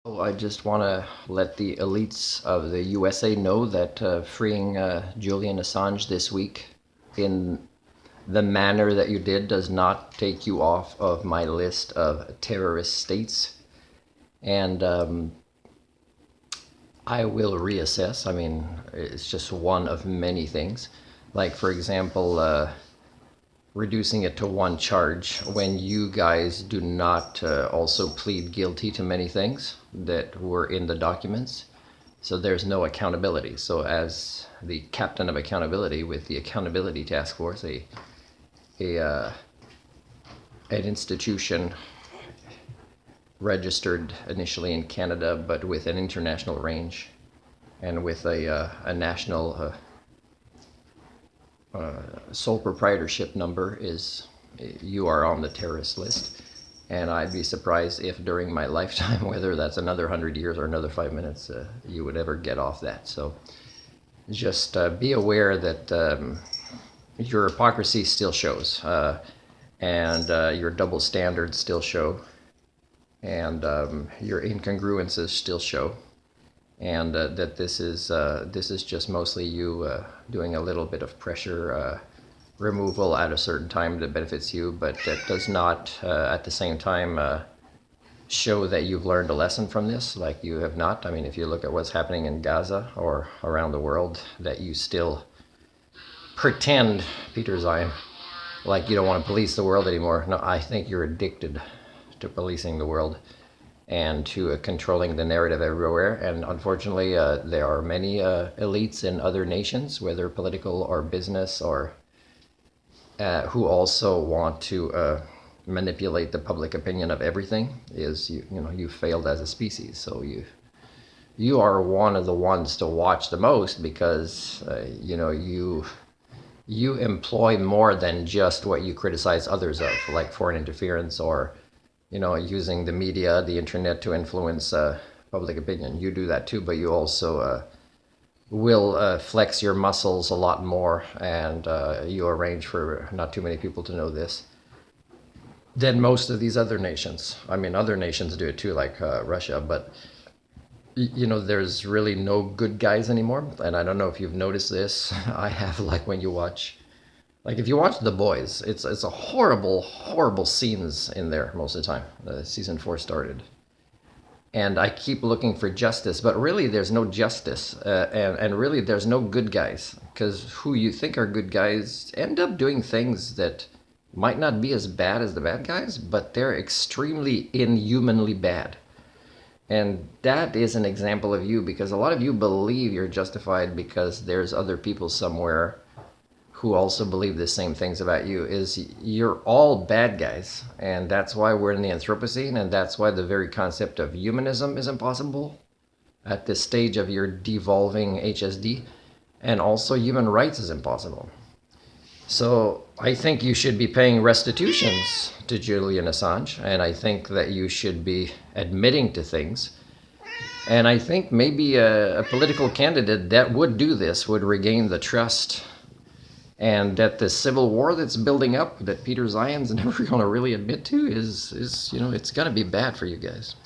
Oh, I just want to let the elites of the USA know that freeing Julian Assange this week in the manner that you did does not take you off of my list of terrorist states. And I will reassess. I mean, it's just one of many things. Like, for example, reducing it to one charge when you guys do not also plead guilty to many things that were in the documents. So there's no accountability. So as the captain of accountability with the Accountability Task Force, an institution registered initially in Canada, but with an international range and with a national sole proprietorship number, is you are on the terrorist list. And I'd be surprised if during my lifetime, whether that's another 100 years or another 5 minutes, you would ever get off that. So just be aware that your hypocrisy still shows, and your double standards still show, and your incongruences still show, and that this is just mostly you doing a little bit of pressure removal at a certain time that benefits you, but that does not at the same time show that you've learned a lesson from this. Like, you have not. I mean, if you look at what's happening in Gaza or around the world, that you still pretend, Peter Zion, like you don't want to police the world anymore. No, I think you're addicted to policing the world and to controlling the narrative everywhere. And unfortunately, there are many elites in other nations, whether political or business, or who also want to manipulate the public opinion of everything. Is you failed as a species, so you are one of the ones to watch the most, because you employ more than just what you criticize others of, like foreign interference or using the media, the internet to influence public opinion. You do that too, but you also will flex your muscles a lot more, and you arrange for not too many people to know this than most of these other nations. I mean, other nations do it too, like Russia, but there's really no good guys anymore. And I don't know if you've noticed this. I have. Like, when you watch, like, if you watch The Boys, it's a horrible scenes in there most of the time. Season 4 started, and I keep looking for justice, but really there's no justice, and really there's no good guys, because who you think are good guys end up doing things that might not be as bad as the bad guys, but they're extremely inhumanly bad. And that is an example of you, because a lot of you believe you're justified because there's other people somewhere who also believe the same things about you. Is you're all bad guys, and that's why we're in the Anthropocene, and that's why the very concept of humanism is impossible at this stage of your devolving HSD, and also human rights is impossible. So I think you should be paying restitutions to Julian Assange, and I think that you should be admitting to things. And I think maybe a political candidate that would do this would regain the trust, and that the civil war that's building up, that Peter Zion's never going to really admit to, is it's going to be bad for you guys.